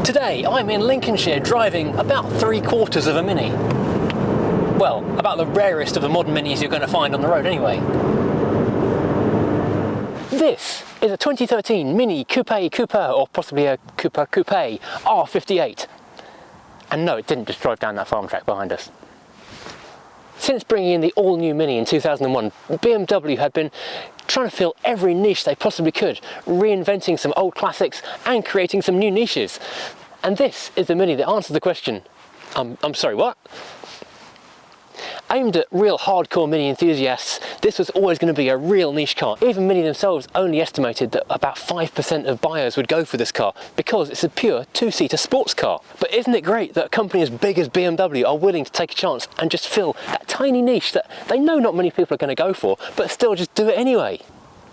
Today I'm in Lincolnshire driving about 3/4 of a Mini. Well, about the rarest of the modern Minis you're going to find on the road anyway. This is a 2013 Mini Coupe, or possibly a Coupe R58. And no, it didn't just drive down that farm track behind us. Since bringing in the all-new Mini in 2001, BMW had been trying to fill every niche they possibly could, reinventing some old classics and creating some new niches. And this is the Mini that answers the question, I'm sorry, what? Aimed at real hardcore Mini enthusiasts, this was always going to be a real niche car. Even Mini themselves only estimated that about 5% of buyers would go for this car because it's a pure two-seater sports car. But isn't it great that a company as big as BMW are willing to take a chance and just fill that tiny niche that they know not many people are going to go for, but still just do it anyway?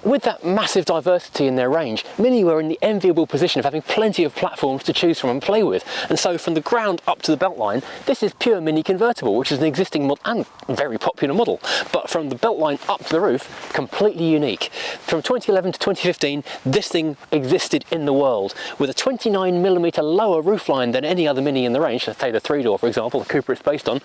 With that massive diversity in their range, Mini were in the enviable position of having plenty of platforms to choose from and play with. And so from the ground up to the Beltline, this is pure Mini convertible, which is an existing model and very popular model. But from the Beltline up to the roof, completely unique. From 2011 to 2015, this thing existed in the world, with a 29mm lower roofline than any other Mini in the range, let's say the 3-door for example, the Cooper it's based on.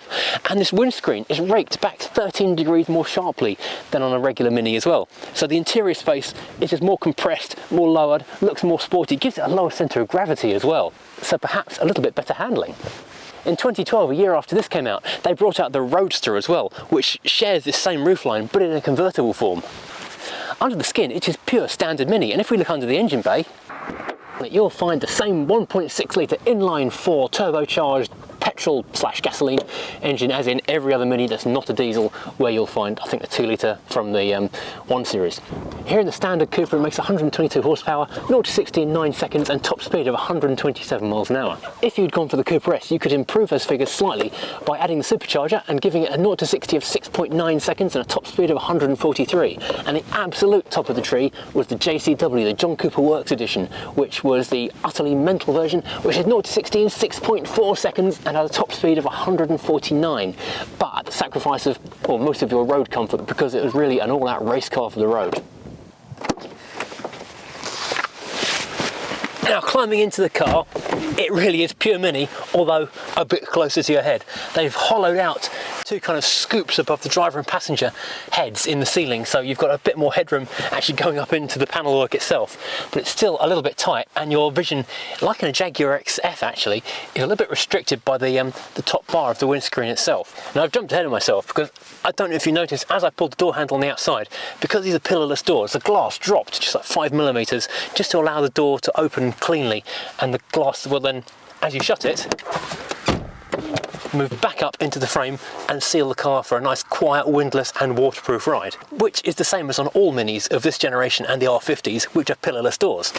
And this windscreen is raked back 13 degrees more sharply than on a regular Mini as well. So the interior space is just more compressed, more lowered, looks more sporty, gives it a lower centre of gravity as well, so perhaps a little bit better handling. In 2012, a year after this came out, they brought out the Roadster as well, which shares this same roofline but in a convertible form. Under the skin, it is pure standard Mini, and if we look under the engine bay, you'll find the same 1.6 litre inline-4 turbocharged petrol/gasoline engine as in every other Mini that's not a diesel, where you'll find, I think, the 2 litre from the 1 Series. Here in the standard Cooper it makes 122 horsepower, 0 to 60 in 9 seconds and top speed of 127 miles an hour. If you'd gone for the Cooper S, you could improve those figures slightly by adding the supercharger and giving it a 0 to 60 of 6.9 seconds and a top speed of 143. And the absolute top of the tree was the JCW, the John Cooper Works edition, which was the utterly mental version, which had 0 to 60 in 6.4 seconds and had a top speed of 149, but at the sacrifice of, well, most of your road comfort, because it was really an all-out race car for the road. Now, climbing into the car, it really is pure Mini, although a bit closer to your head. They've hollowed out 2 kind of scoops above the driver and passenger heads in the ceiling, so you've got a bit more headroom actually going up into the panel work itself, but it's still a little bit tight, and your vision, like in a Jaguar XF actually, is a little bit restricted by the top bar of the windscreen itself. Now, I've jumped ahead of myself because I don't know if you noticed, as I pulled the door handle on the outside, because these are pillarless doors, the glass dropped just like 5mm just to allow the door to open cleanly, and the glass will then, as you shut it, move back up into the frame and seal the car for a nice quiet, windless and waterproof ride, which is the same as on all Minis of this generation and the R50s, which are pillarless doors.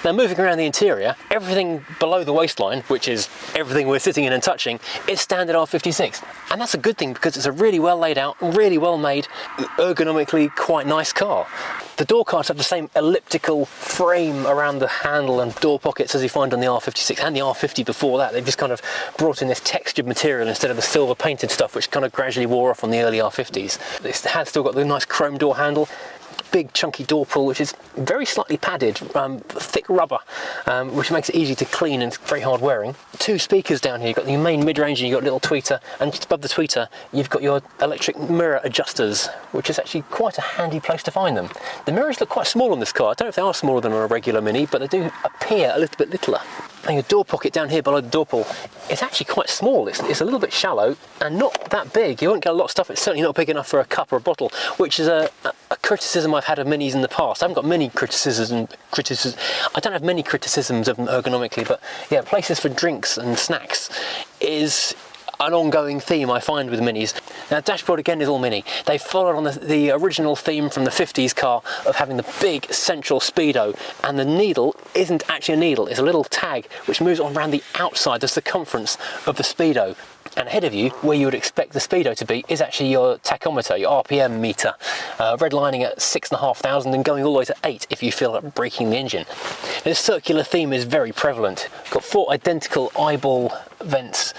Now, moving around the interior, everything below the waistline, which is everything we're sitting in and touching, is standard R56. And that's a good thing because it's a really well laid out, really well made, ergonomically quite nice car. The door cards have the same elliptical frame around the handle and door pockets as you find on the R56 and the R50 before that. They've just kind of brought in this textured material instead of the silver painted stuff, which kind of gradually wore off on the early R50s. It has still got the nice chrome door handle, big chunky door pull, which is very slightly padded, thick rubber, which makes it easy to clean and very hard wearing. 2 speakers down here, you've got your main mid-range and you've got a little tweeter, and just above the tweeter you've got your electric mirror adjusters, which is actually quite a handy place to find them. The mirrors look quite small on this car. I don't know if they are smaller than on a regular Mini, but they do appear a little bit littler. And your door pocket down here below the door pull is actually quite small. It's a little bit shallow and not that big. You won't get a lot of stuff. It's certainly not big enough for a cup or a bottle, which is a criticism I've had of Minis in the past. I haven't got many criticisms. I don't have many criticisms of them ergonomically, but yeah, places for drinks and snacks is an ongoing theme I find with Minis. Now, dashboard again is all Mini. They followed on the original theme from the 50s car of having the big central speedo, and the needle isn't actually a needle, it's a little tag which moves on around the outside, the circumference of the speedo. And ahead of you, where you would expect the speedo to be, is actually your tachometer, your RPM meter, redlining at 6,500 and going all the way to 8 if you feel like braking the engine. This circular theme is very prevalent. Got 4 identical eyeball vents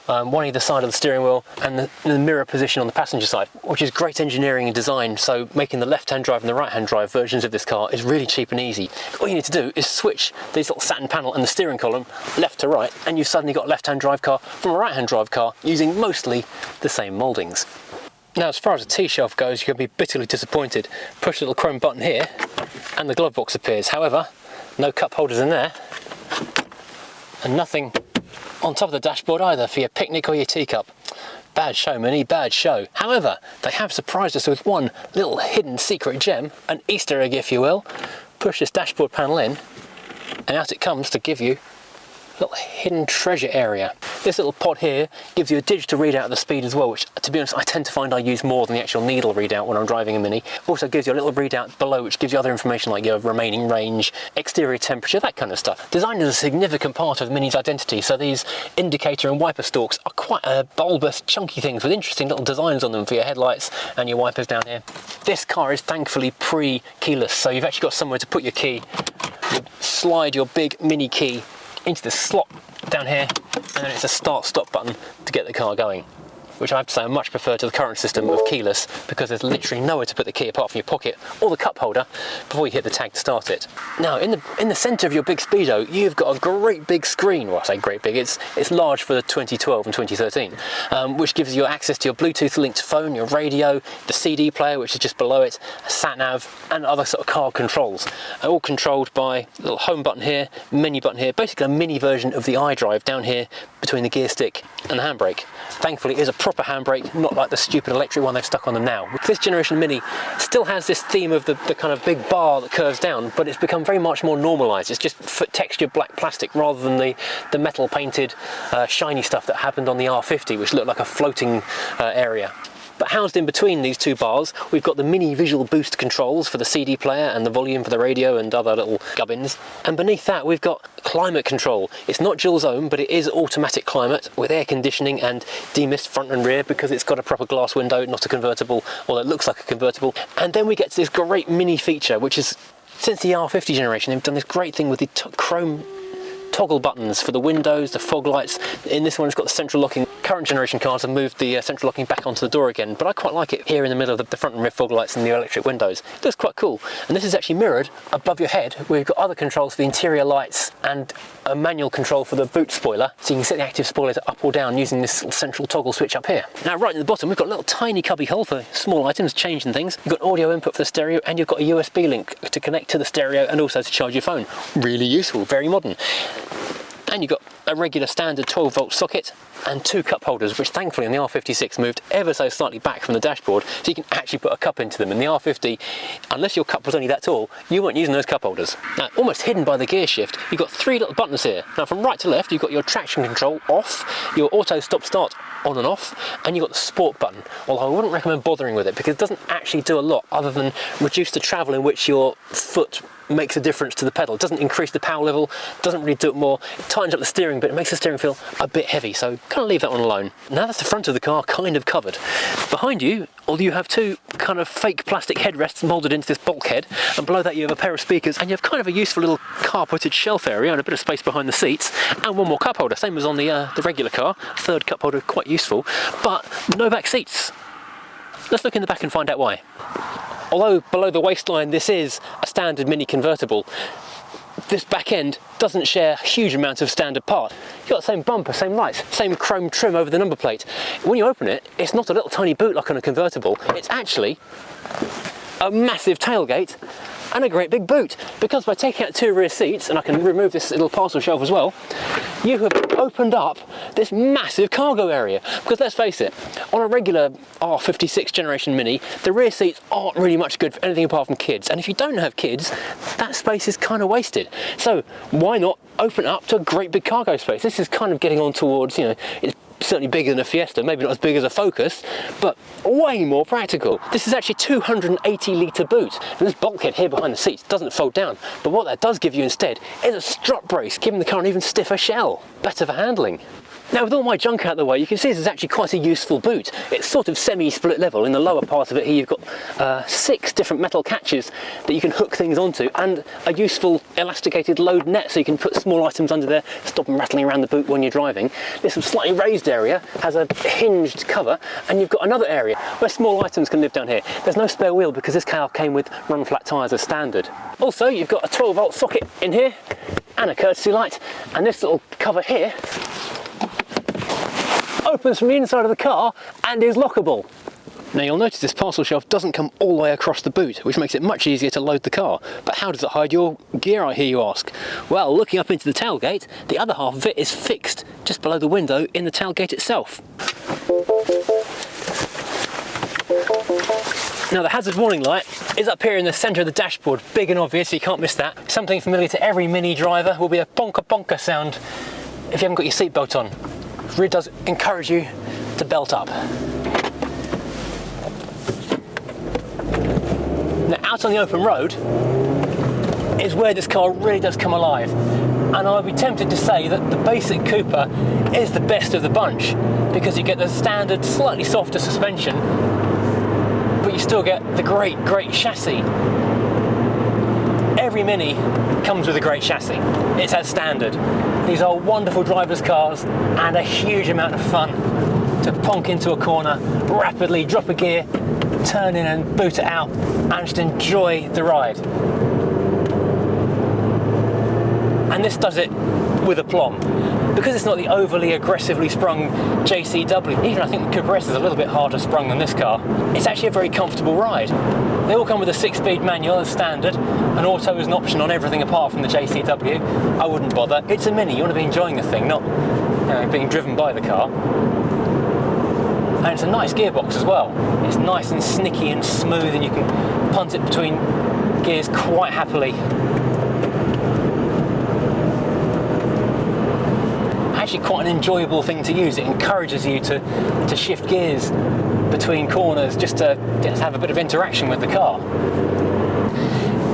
one either side of the steering wheel, and the mirror position on the passenger side, which is great engineering and design. So making the left-hand drive and the right-hand drive versions of this car is really cheap and easy. All you need to do is switch this little satin panel and the steering column left to right, and you've suddenly got a left-hand drive car from a right-hand drive car using mostly the same mouldings. Now, as far as the T-shelf goes, you're going to be bitterly disappointed. Push the little chrome button here and the glove box appears. However, no cup holders in there, and nothing on top of the dashboard either for your picnic or your teacup. Bad show, Mini, bad show. However, they have surprised us with one little hidden secret gem, an Easter egg if you will. Push this dashboard panel in and out it comes to give you a little hidden treasure area. This little pod here gives you a digital readout of the speed as well, which to be honest I tend to find I use more than the actual needle readout when I'm driving a Mini. Also gives you a little readout below which gives you other information like your remaining range, exterior temperature, that kind of stuff. Design is a significant part of the Mini's identity, so these indicator and wiper stalks are quite bulbous, chunky things with interesting little designs on them for your headlights and your wipers down here. This car is thankfully pre-keyless, so you've actually got somewhere to put your key. You slide your big Mini key into the slot down here, and then it's a start-stop button to get the car going, which I have to say I much prefer to the current system of keyless, because there's literally nowhere to put the key apart from your pocket or the cup holder before you hit the tag to start it. Now in the centre of your big Speedo you've got a great big screen. Well, I say great big, it's large for the 2012 and 2013, which gives you access to your Bluetooth linked phone, your radio, the CD player which is just below it, a sat nav and other sort of car controls, all controlled by a little home button here, menu button here, basically a mini version of the iDrive down here between the gear stick and the handbrake. Thankfully it is a proper handbrake, not like the stupid electric one they've stuck on them now. This generation Mini still has this theme of the kind of big bar that curves down, but it's become very much more normalised. It's just textured black plastic rather than the metal painted shiny stuff that happened on the R50, which looked like a floating area. But housed in between these two bars, we've got the Mini visual boost controls for the CD player and the volume for the radio and other little gubbins. And beneath that, we've got climate control. It's not dual zone, but it is automatic climate with air conditioning and demist front and rear because it's got a proper glass window, not a convertible, although it looks like a convertible. And then we get to this great Mini feature, which is, since the R50 generation, they've done this great thing with the chrome toggle buttons for the windows, the fog lights. In this one it's got the central locking. Current generation cars have moved the central locking back onto the door again, but I quite like it here in the middle of the front and rear fog lights and the electric windows. It looks quite cool. And this is actually mirrored above your head, where you've got other controls for the interior lights and a manual control for the boot spoiler, so you can set the active spoiler to up or down using this little central toggle switch up here. Now right at the bottom we've got a little tiny cubby hole for small items, changing things. You've got audio input for the stereo, and you've got a USB link to connect to the stereo and also to charge your phone. Really useful, very modern. And you've got a regular standard 12-volt socket and two cup holders, which thankfully in the R56 moved ever so slightly back from the dashboard, so you can actually put a cup into them. In the R50, unless your cup was only that tall, you weren't using those cup holders. Now, almost hidden by the gear shift, you've got three little buttons here. Now from right to left, you've got your traction control off, your auto stop-start on and off, and you've got the sport button, although I wouldn't recommend bothering with it because it doesn't actually do a lot other than reduce the travel in which your foot makes a difference to the pedal. It doesn't increase the power level, doesn't really do it more. It tightens up the steering, but it makes the steering feel a bit heavy, so kind of leave that one alone. Now that's the front of the car kind of covered. Behind you, although you have two kind of fake plastic headrests moulded into this bulkhead, and below that you have a pair of speakers, and you have kind of a useful little carpeted shelf area and a bit of space behind the seats, and one more cup holder, same as on the regular car. Third cup holder, quite useful, but no back seats. Let's look in the back and find out why. Although below the waistline this is a standard Mini convertible, this back end doesn't share a huge amount of standard part. You've got the same bumper, same lights, same chrome trim over the number plate. When you open it, it's not a little tiny boot like on a convertible, it's actually a massive tailgate and a great big boot, because by taking out two rear seats, and I can remove this little parcel shelf as well, you have opened up this massive cargo area. Because let's face it, on a regular R56 generation Mini, the rear seats aren't really much good for anything apart from kids, and if you don't have kids, that space is kind of wasted. So why not open it up to a great big cargo space? This is kind of getting on towards, you know, it's certainly bigger than a Fiesta, maybe not as big as a Focus, but way more practical. This is actually a 280 litre boot, and this bulkhead here behind the seats doesn't fold down, but what that does give you instead is a strut brace, giving the car an even stiffer shell, better for handling. Now with all my junk out of the way, you can see this is actually quite a useful boot. It's sort of semi-split level. In the lower part of it here you've got 6 different metal catches that you can hook things onto, and a useful elasticated load net so you can put small items under there, stop them rattling around the boot when you're driving. There's some slightly raised area has a hinged cover, and you've got another area where small items can live down here. There's no spare wheel because this car came with run flat tyres as standard. Also, you've got a 12-volt socket in here and a courtesy light, and this little cover here opens from the inside of the car and is lockable. Now you'll notice this parcel shelf doesn't come all the way across the boot, which makes it much easier to load the car. But how does it hide your gear, I hear you ask? Well, looking up into the tailgate, the other half of it is fixed just below the window in the tailgate itself. Now the hazard warning light is up here in the centre of the dashboard, big and obvious, so you can't miss that. Something familiar to every Mini driver will be a bonker bonker sound if you haven't got your seatbelt on. It really does encourage you to belt up. Now out on the open road is where this car really does come alive, and I'd be tempted to say that the basic Cooper is the best of the bunch because you get the standard slightly softer suspension, but you still get the great chassis. Every Mini comes with a great chassis. It's as standard. These are wonderful driver's cars and a huge amount of fun to ponk into a corner, rapidly drop a gear, turn in and boot it out, and just enjoy the ride. And this does it with aplomb. Because it's not the overly aggressively sprung JCW, even I think the Cooper S is a little bit harder sprung than this car, it's actually a very comfortable ride. They all come with a 6-speed manual as standard, and auto is an option on everything apart from the JCW. I wouldn't bother. It's a Mini, you want to be enjoying the thing, not being driven by the car. And it's a nice gearbox as well. It's nice and snicky and smooth, and you can punt it between gears quite happily. Actually quite an enjoyable thing to use. It encourages you to shift gears between corners just to have a bit of interaction with the car.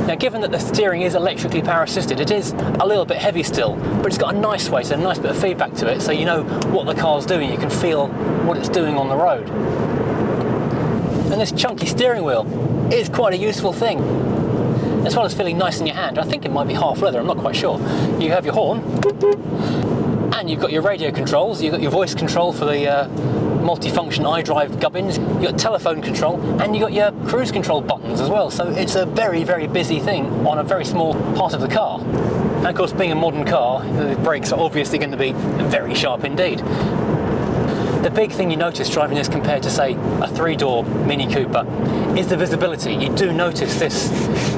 Now, given that the steering is electrically power assisted, it is a little bit heavy still, but it's got a nice weight and a nice bit of feedback to it, so you know what the car's doing. You can feel what it's doing on the road. And this chunky steering wheel is quite a useful thing, as well as feeling nice in your hand. I think it might be half leather, I'm not quite sure. You have your horn, and you've got your radio controls, you've got your voice control for the multi-function iDrive gubbins, you've got telephone control, and you've got your cruise control buttons as well. So it's a very busy thing on a very small part of the car. And of course, being a modern car, the brakes are obviously going to be very sharp indeed. The big thing you notice driving this compared to, say, a 3-door Mini Cooper is the visibility. You do notice this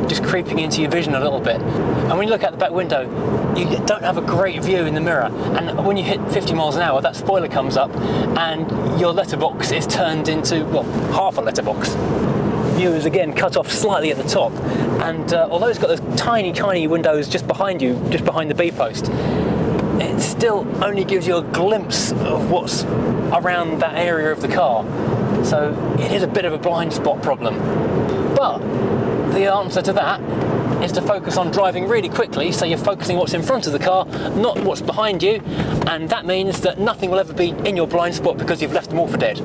just creeping into your vision a little bit. And when you look out the back window, you don't have a great view in the mirror. And when you hit 50 miles an hour, that spoiler comes up and your letterbox is turned into, well, half a letterbox. View is again cut off slightly at the top. And although it's got those tiny windows just behind you, just behind the B-post, it still only gives you a glimpse of what's around that area of the car. So it is a bit of a blind spot problem. But the answer to that is to focus on driving really quickly, so you're focusing what's in front of the car, not what's behind you, and that means that nothing will ever be in your blind spot because you've left them all for dead.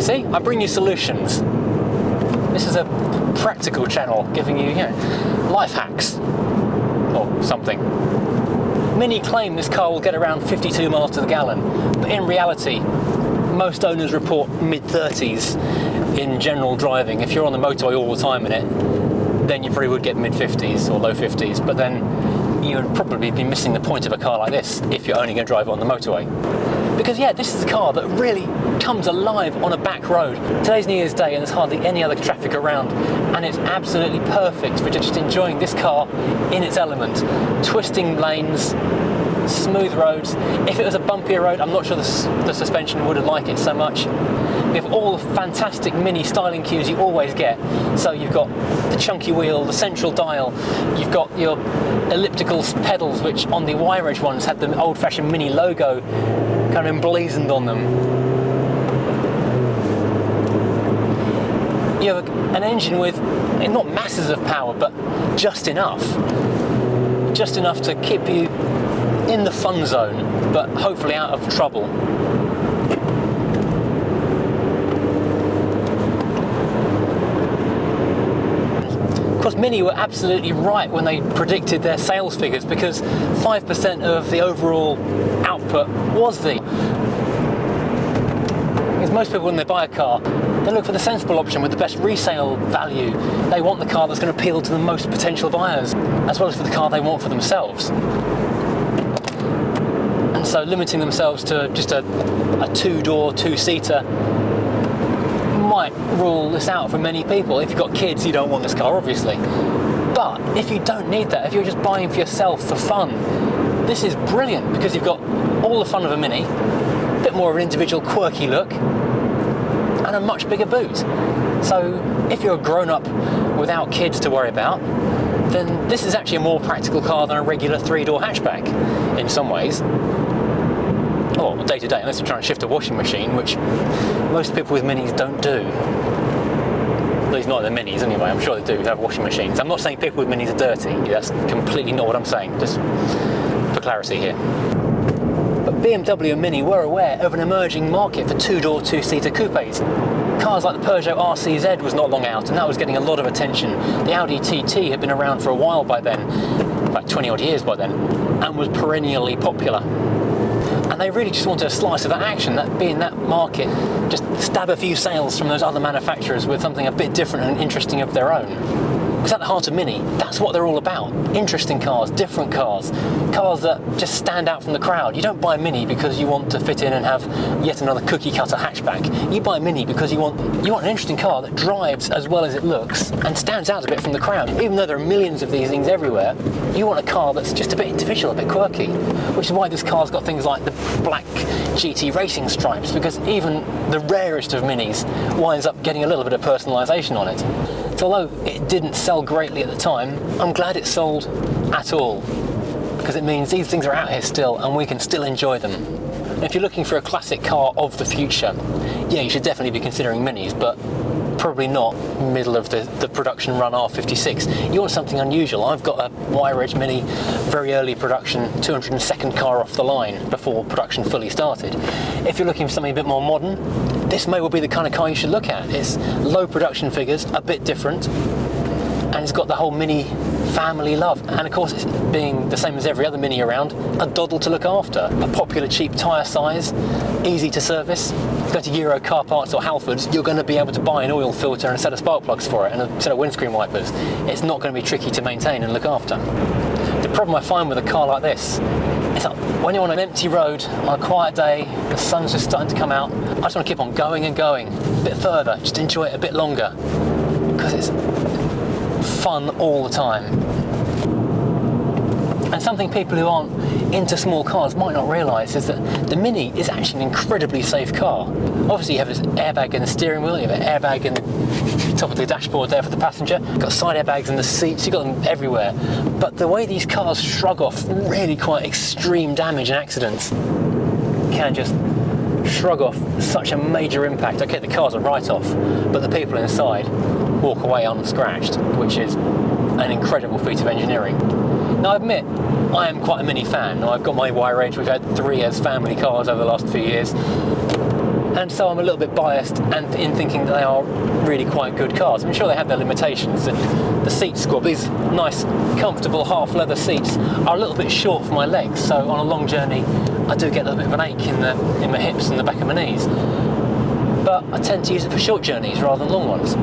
See, I bring you solutions. This is a practical channel giving you, life hacks, or something. Mini claim this car will get around 52 miles to the gallon, but in reality, most owners report mid-30s in general driving. If you're on the motorway all the time in it, then you probably would get mid-50s or low 50s, but then you would probably be missing the point of a car like this if you're only going to drive it on the motorway. Because this is a car that really comes alive on a back road. Today's New Year's Day and there's hardly any other traffic around, and it's absolutely perfect for just enjoying this car in its element. Twisting lanes, smooth roads. If it was a bumpier road, I'm not sure the suspension would like it so much. We have all the fantastic Mini styling cues you always get. So you've got the chunky wheel, the central dial, you've got your elliptical pedals, which on the wire edge ones had the old-fashioned Mini logo kind of emblazoned on them. You have an engine with not masses of power, but just enough to keep you in the fun zone, but hopefully out of trouble. Of course, Mini were absolutely right when they predicted their sales figures, because 5% of the overall output was the Because most people, when they buy a car, they look for the sensible option with the best resale value. They want the car that's going to appeal to the most potential buyers, as well as for the car they want for themselves. And so limiting themselves to just a two-door, two-seater might rule this out for many people. If you've got kids, you don't want this car, obviously. But if you don't need that, if you're just buying for yourself for fun, this is brilliant, because you've got all the fun of a Mini, a bit more of an individual quirky look, and a much bigger boot. So if you're a grown-up without kids to worry about, then this is actually a more practical car than a regular three-door hatchback in some ways. Or day to day, unless you're trying to shift a washing machine, which most people with Minis don't do. At least not the Minis anyway, I'm sure they do have washing machines. I'm not saying people with Minis are dirty, that's completely not what I'm saying, just for clarity here. But BMW and Mini were aware of an emerging market for two-door, two-seater coupes. Cars like the Peugeot RCZ was not long out, and that was getting a lot of attention. The Audi TT had been around for a while by then, about 20 odd years by then, and was perennially popular. And they really just wanted a slice of that action, that be in that market, just stab a few sales from those other manufacturers with something a bit different and interesting of their own. Because at the heart of Mini, that's what they're all about. Interesting cars, different cars, cars that just stand out from the crowd. You don't buy a Mini because you want to fit in and have yet another cookie cutter hatchback. You buy a Mini because you want an interesting car that drives as well as it looks and stands out a bit from the crowd. Even though there are millions of these things everywhere, you want a car that's just a bit individual, a bit quirky. Which is why this car's got things like the black GT racing stripes, because even the rarest of Minis winds up getting a little bit of personalisation on it. So although it didn't sell greatly at the time, I'm glad it sold at all, because it means these things are out here still and we can still enjoy them. And if you're looking for a classic car of the future, yeah, you should definitely be considering Minis, but probably not middle of the production run R56. You want something unusual. I've got a wire edge Mini, very early production, 202nd car off the line before production fully started. If you're looking for something a bit more modern, this may well be the kind of car you should look at. It's low production figures, a bit different, and it's got the whole Mini family love. And of course, it's being the same as every other Mini around, a doddle to look after. A popular cheap tyre size, easy to service. If you go to Euro Car Parts or Halfords, you're going to be able to buy an oil filter and a set of spark plugs for it and a set of windscreen wipers. It's not going to be tricky to maintain and look after. The problem I find with a car like this is that when you're on an empty road on a quiet day, the sun's just starting to come out, I just want to keep on going and going, a bit further, just enjoy it a bit longer, because it's fun all the time. And something people who aren't into small cars might not realise is that the Mini is actually an incredibly safe car. Obviously you have this airbag in the steering wheel, you have an airbag in the top of the dashboard there for the passenger, you've got side airbags in the seats, you've got them everywhere. But the way these cars shrug off really quite extreme damage and accidents can just shrug off such a major impact. Okay, the car's a write-off, but the people inside walk away unscratched, which is an incredible feat of engineering. Now, I admit, I am quite a Mini fan. I've got my wire edge, we've had 3 as family cars over the last few years, and so I'm a little bit biased and in thinking that they are really quite good cars. I'm sure they have their limitations. The seat squab, these nice, comfortable half leather seats are a little bit short for my legs, so on a long journey I do get a little bit of an ache in my hips and the back of my knees. But I tend to use it for short journeys rather than long ones.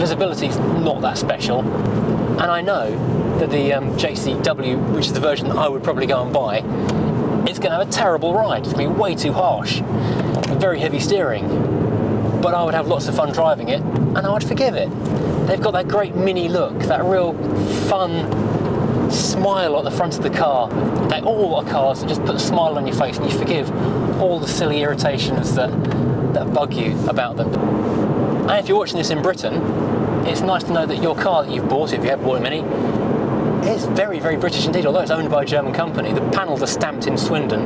Visibility is not that special, and I know that the JCW, which is the version that I would probably go and buy, it's going to have a terrible ride. It's going to be way too harsh, very heavy steering, but I would have lots of fun driving it, and I would forgive it. They've got that great Mini look, that real fun smile at the front of the car. They all are cars that just put a smile on your face and you forgive all the silly irritations that bug you about them. And if you're watching this in Britain, it's nice to know that your car that you've bought, if you have bought a Mini, is very, very British indeed. Although it's owned by a German company, the panels are stamped in Swindon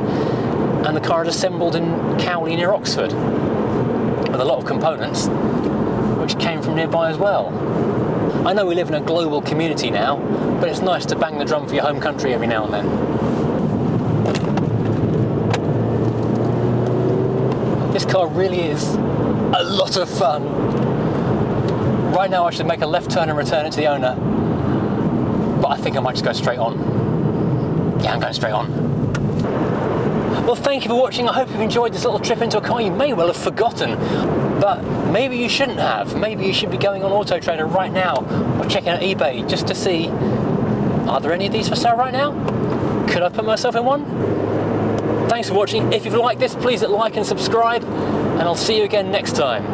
and the car is assembled in Cowley near Oxford, with a lot of components which came from nearby as well. I know we live in a global community now, but it's nice to bang the drum for your home country every now and then. This car really is a lot of fun. Right now I should make a left turn and return it to the owner, but I think I might just go straight on. Yeah, I'm going straight on. Well, thank you for watching. I hope you've enjoyed this little trip into a car you may well have forgotten, but maybe you shouldn't have. Maybe you should be going on Auto Trader right now or checking out eBay just to see, are there any of these for sale right now? Could I put myself in one? Thanks for watching. If you've liked this, please hit like and subscribe, and I'll see you again next time.